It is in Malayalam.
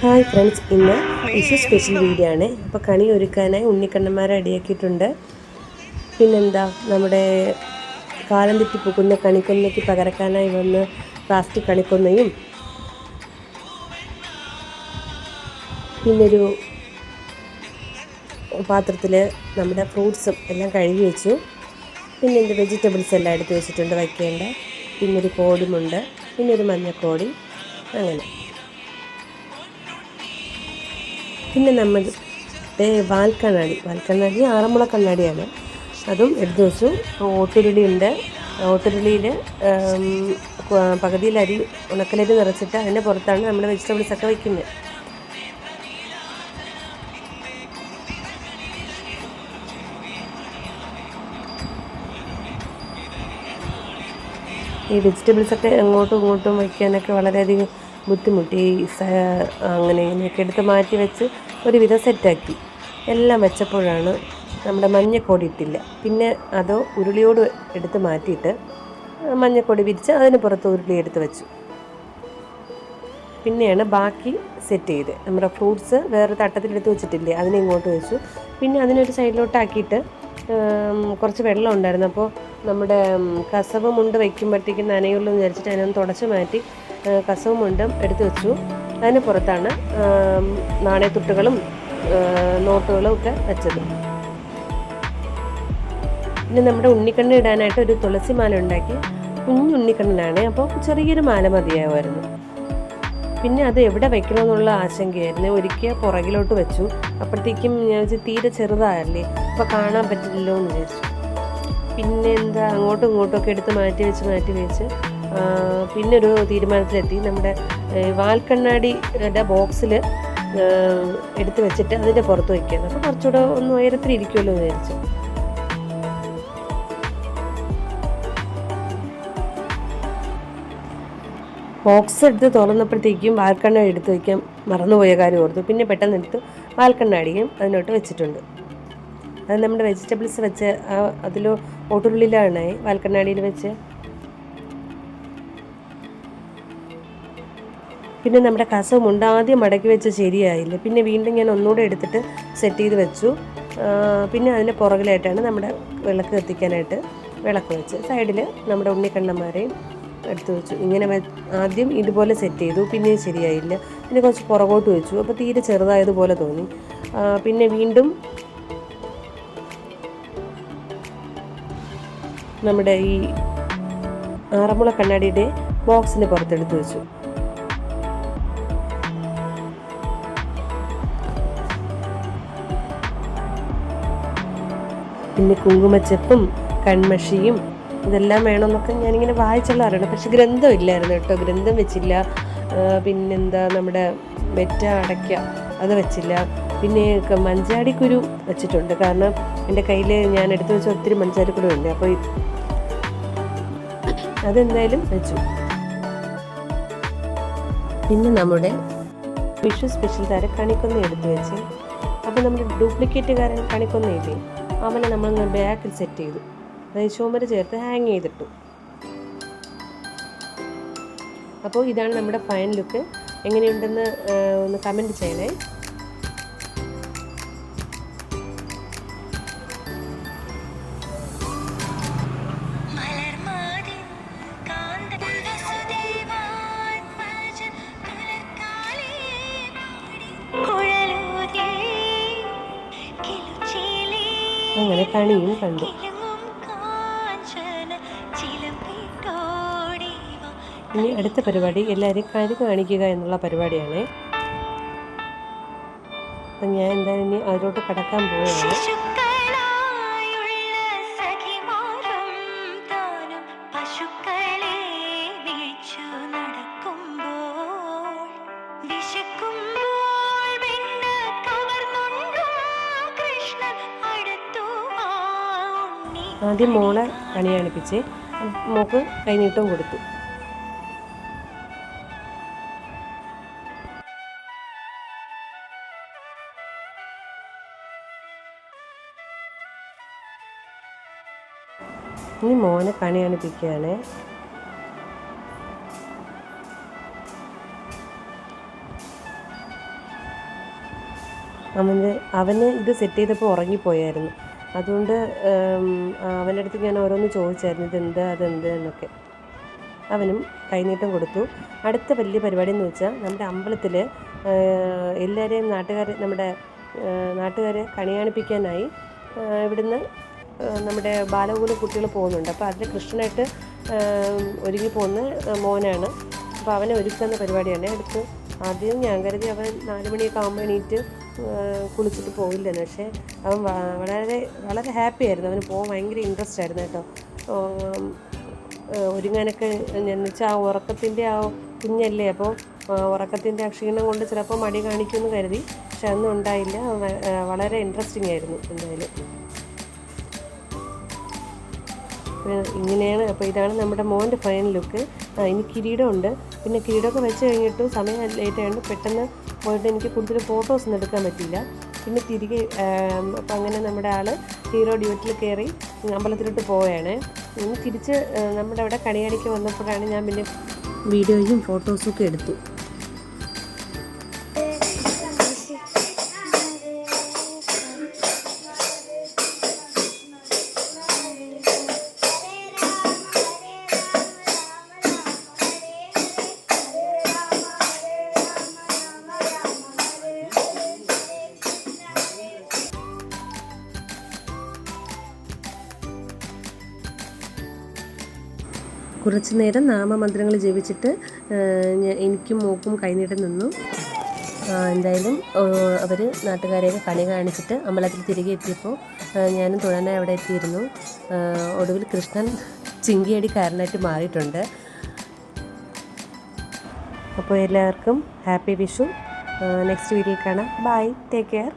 ഹായ് ഫ്രണ്ട്സ്, ഇന്ന് വിഷു സ്പെഷ്യൽ വീഡിയോ ആണ്. അപ്പോൾ കണി ഒരുക്കാനായി ഉണ്ണിക്കണ്ണന്മാരെ റെഡിയാക്കിയിട്ടുണ്ട്. പിന്നെന്താ, നമ്മുടെ കാലം തെറ്റിപ്പോകുന്ന കണിക്കൊന്നയ്ക്ക് പകരക്കാനായി വന്ന് പ്ലാസ്റ്റിക് കണിക്കൊന്നയും പിന്നൊരു പാത്രത്തിൽ നമ്മുടെ ഫ്രൂട്ട്സും എല്ലാം കഴുകി വെച്ചു. പിന്നെ എൻ്റെ വെജിറ്റബിൾസ് എല്ലാം എടുത്ത് വെച്ചിട്ടുണ്ട് വയ്ക്കേണ്ട. പിന്നൊരു കോടുമുണ്ട്, പിന്നൊരു മഞ്ഞക്കോടി, അങ്ങനെ. പിന്നെ നമ്മുടെ വാൽക്കണ്ണാടി ആറന്മുള കണ്ണാടിയാണ്, അതും എടുത്തു വെച്ചു. ഓട്ടുരുളിയുണ്ട്. ഓട്ടുരുളിയിൽ പകുതിയിൽ അരി, ഉണക്കലരി നിറച്ചിട്ട് അതിൻ്റെ പുറത്താണ് നമ്മുടെ വെജിറ്റബിൾസൊക്കെ വയ്ക്കുന്നത്. ഈ വെജിറ്റബിൾസൊക്കെ അങ്ങോട്ടും ഇങ്ങോട്ടും വയ്ക്കാനൊക്കെ വളരെയധികം ബുദ്ധിമുട്ടി. അങ്ങനെ ഇങ്ങനെയൊക്കെ എടുത്ത് മാറ്റി വെച്ച് ഒരുവിധം സെറ്റാക്കി എല്ലാം വെച്ചപ്പോഴാണ് നമ്മുടെ മഞ്ഞക്കൊടി ഇട്ടില്ല. പിന്നെ അത് ഉരുളിയോട് എടുത്ത് മാറ്റിയിട്ട് മഞ്ഞക്കൊടി വിരിച്ച് അതിന് പുറത്ത് ഉരുളി എടുത്ത് വെച്ചു. പിന്നെയാണ് ബാക്കി സെറ്റ് ചെയ്ത് നമ്മുടെ ഫ്രൂട്ട്സ് വേറെ തട്ടത്തിലെടുത്ത് വെച്ചിട്ടില്ലേ, അതിനെ ഇങ്ങോട്ട് വെച്ചു. പിന്നെ അതിനൊരു സൈഡിലോട്ടാക്കിയിട്ട് കുറച്ച് വെള്ളം ഉണ്ടായിരുന്നു. അപ്പോൾ നമ്മുടെ കസവ് മുണ്ട് വയ്ക്കുമ്പോഴത്തേക്കും നനയുള്ളൂ എന്ന് വിചാരിച്ചിട്ട് അതിനൊന്ന് തുടച്ച് മാറ്റി കസവ് മുണ്ടും എടുത്ത് വെച്ചു. അതിന് പുറത്താണ് നാണയത്തുട്ടുകളും നോട്ടുകളും ഒക്കെ വെച്ചത്. പിന്നെ നമ്മുടെ ഉണ്ണിക്കണ്ണൻ ഇടാനായിട്ട് ഒരു തുളസി മാല ഉണ്ടാക്കി. കുഞ്ഞുണ്ണിക്കണ്ണനാണ്, അപ്പോൾ ചെറിയൊരു മാല മതിയാവുമായിരുന്നു. പിന്നെ അത് എവിടെ വെക്കണമെന്നുള്ള ആശങ്കയായിരുന്നു. ഒരിക്കൽ പുറകിലോട്ട് വെച്ചു. അപ്പോഴത്തേക്കും ഞാൻ വെച്ച് തീരെ ചെറുതായല്ലേ, അപ്പോൾ കാണാൻ പറ്റില്ലല്ലോ എന്ന് വിചാരിച്ചു. പിന്നെ എന്താ, അങ്ങോട്ടും ഇങ്ങോട്ടുമൊക്കെ എടുത്ത് മാറ്റി വെച്ച് പിന്നെ ഒരു തീരുമാനത്തിലെത്തി. നമ്മുടെ വാൽക്കണ്ണാടിയുടെ ബോക്സിൽ എടുത്ത് വെച്ചിട്ട് അതിൻ്റെ പുറത്ത് വയ്ക്കുകയാണ്. അപ്പോൾ കുറച്ചുകൂടെ ഒന്ന് ഉയരത്തിലിരിക്കുമല്ലോ എന്ന് വിചാരിച്ചു. ബോക്സ് എടുത്ത് തുറന്നപ്പോഴത്തേക്കും വാൽക്കണ്ണാടി എടുത്ത് വയ്ക്കാൻ മറന്നുപോയ കാര്യം ഓർത്തു. പിന്നെ പെട്ടെന്ന് എടുത്ത് വാൽക്കണ്ണാടിയും അതിനോട്ട് വെച്ചിട്ടുണ്ട്. അത് നമ്മുടെ വെജിറ്റബിൾസ് വെച്ച് അതിൽ ഓട്ടുള്ളിലാണ് വാൽക്കണ്ണാടിയിൽ വെച്ച്. പിന്നെ നമ്മുടെ കസവുമുണ്ട് ആദ്യം മടക്കി വെച്ച് ശരിയായില്ല. പിന്നെ വീണ്ടും ഞാൻ ഒന്നുകൂടെ എടുത്തിട്ട് സെറ്റ് ചെയ്ത് വെച്ചു. പിന്നെ അതിൻ്റെ പുറകിലായിട്ടാണ് നമ്മുടെ വിളക്ക് കത്തിക്കാനായിട്ട് വിളക്ക് വെച്ച്. സൈഡിൽ നമ്മുടെ ഉണ്ണിക്കണ്ണന്മാരെയും എടുത്ത് വെച്ചു. ഇങ്ങനെ ആദ്യം ഇതുപോലെ സെറ്റ് ചെയ്തു, പിന്നെ ശരിയായില്ല. പിന്നെ കുറച്ച് പുറകോട്ട് വെച്ചു, അപ്പോൾ തീരെ ചെറുതായതുപോലെ തോന്നി. പിന്നെ വീണ്ടും നമ്മുടെ ഈ ആറന്മുള കണ്ണാടിയുടെ ബോക്സിന് പുറത്തെടുത്ത് വെച്ചു. പിന്നെ കുങ്കുമച്ചെപ്പും കൺമഷിയും ഇതെല്ലാം വേണമെന്നൊക്കെ ഞാനിങ്ങനെ വായിച്ചുള്ള അറിയണം. പക്ഷെ ഗ്രന്ഥം ഇല്ലായിരുന്നു കേട്ടോ, ഗ്രന്ഥം വെച്ചില്ല. പിന്നെന്താ, നമ്മുടെ വെറ്റ അടയ്ക്ക അത് വെച്ചില്ല. പിന്നെ മഞ്ചാടിക്കുരു വെച്ചിട്ടുണ്ട്, കാരണം എൻ്റെ കയ്യിൽ ഞാൻ എടുത്തു വെച്ച ഒത്തിരി മഞ്ചാടിക്കുരു ഉണ്ട്. അപ്പോൾ അതെന്തായാലും വെച്ചു. പിന്നെ നമ്മുടെ വിഷു സ്പെഷ്യൽ താരം കണിക്കൊന്ന എടുത്ത് വെച്ച്. അപ്പോൾ നമ്മുടെ ഡ്യൂപ്ലിക്കേറ്റുകാരൻ കണിക്കൊന്നയില്ലേ, അവനെ നമ്മൾ ബാക്കിൽ സെറ്റ് ചെയ്തു. അതായത് ചുമര് ചേർത്ത് ഹാങ് ചെയ്തിട്ടു. അപ്പോൾ ഇതാണ് നമ്മുടെ ഫൈനൽ ലുക്ക്. എങ്ങനെയുണ്ടെന്ന് ഒന്ന് കമൻറ്റ് ചെയ്യണേ. അങ്ങനെ കണിയും കണ്ടു. ഇനി അടുത്ത പരിപാടി എല്ലാവരും കണി കാണിക്കുക എന്നുള്ള പരിപാടിയാണ്. അപ്പം ഞാൻ എന്തായാലും ഇനി അതിലോട്ട് കടക്കാൻ പോവുകയാണ്. ആദ്യം മോളെ കണി കാണിപ്പിച്ച് മോൾക്ക് കൈനീട്ടവും കൊടുത്തു. ഇനി മോനെ കണി കാണിപ്പിക്കുകയാണ്. അവന് ഇത് സെറ്റ് ചെയ്തപ്പോൾ ഉറങ്ങിപ്പോയായിരുന്നു. അതുകൊണ്ട് അവൻ്റെ അടുത്ത് ഞാൻ ഓരോന്ന് ചോദിച്ചായിരുന്നു, ഇതെന്ത് അതെന്ത് എന്നൊക്കെ. അവനും കൈനീട്ടം കൊടുത്തു. അടുത്ത വലിയ പരിപാടി എന്ന് വെച്ചാൽ നമ്മുടെ അമ്പലത്തിൽ എല്ലാവരെയും നമ്മുടെ നാട്ടുകാരെ കണിയാണിപ്പിക്കാനായി ഇവിടുന്ന് നമ്മുടെ ബാലകൂല കുട്ടികൾ പോകുന്നുണ്ട്. അപ്പോൾ അതിൽ കൃഷ്ണനായിട്ട് ഒരുങ്ങി പോകുന്ന മോനാണ്. അപ്പോൾ അവനെ ഒരുക്കുന്ന പരിപാടിയാണ് അടുത്ത്. ആദ്യം ഞാൻ കരുതി അവൻ 4 മണിയൊക്കെ ആകുമ്പോൾ എണീറ്റ് കുളിച്ചിട്ട് പോയില്ലെന്ന്. പക്ഷേ അവൻ വളരെ വളരെ ഹാപ്പി ആയിരുന്നു. അവന് പോകാൻ ഭയങ്കര ഇൻട്രസ്റ്റ് ആയിരുന്നു കേട്ടോ. ഒരുങ്ങാനൊക്കെ എന്ന് വെച്ചാൽ ആ ഉറക്കത്തിൻ്റെ ആ കുഞ്ഞല്ലേ, അപ്പോൾ ഉറക്കത്തിൻ്റെ ആ ക്ഷീണം കൊണ്ട് ചിലപ്പോൾ മടി കാണിക്കുമെന്ന് കരുതി. പക്ഷെ അതൊന്നും ഉണ്ടായില്ല. വളരെ ഇൻട്രസ്റ്റിംഗ് ആയിരുന്നു എന്തായാലും. ഇങ്ങനെയാണ്. അപ്പോൾ ഇതാണ് നമ്മുടെ മോൻ്റെ ഫൈനൽ ലുക്ക്. ഇനി കിരീടമുണ്ട്. പിന്നെ കിരീടമൊക്കെ വെച്ച് കഴിഞ്ഞിട്ട് സമയം ലേറ്റ് ആയതുകൊണ്ട് പെട്ടെന്ന് പോയിട്ട് എനിക്ക് കൂടുതൽ ഫോട്ടോസൊന്നും എടുക്കാൻ പറ്റിയില്ല. പിന്നെ തിരികെ അപ്പം അങ്ങനെ നമ്മുടെ ആൾ ഹീറോ ഡ്യൂട്ടിൽ കയറി അമ്പലത്തിലോട്ട് പോവുകയാണ്. ഇനി തിരിച്ച് നമ്മുടെ അവിടെ കണിയാണിക്ക് വന്നപ്പോഴാണ് ഞാൻ പിന്നെ വീഡിയോയും ഫോട്ടോസും ഒക്കെ എടുത്തു. കുറച്ച് നേരം നാമമന്ത്രങ്ങൾ ജപിച്ചിട്ട് എനിക്കും മോക്കും കൈനീട്ടം നിന്നു. എന്തായാലും അവർ നാട്ടുകാരെയൊക്കെ കണി കാണിച്ചിട്ട് അമ്പലത്തിൽ തിരികെ എത്തിയപ്പോൾ ഞാനും തൊഴാനായി അവിടെ എത്തിയിരുന്നു. ഒടുവിൽ കൃഷ്ണൻ ചിങ്കിയടിക്കാരനായിട്ട് മാറിയിട്ടുണ്ട്. അപ്പോൾ എല്ലാവർക്കും ഹാപ്പി വിഷു. നെക്സ്റ്റ് വീഡിയോയിൽ കാണാം. Bye, take care.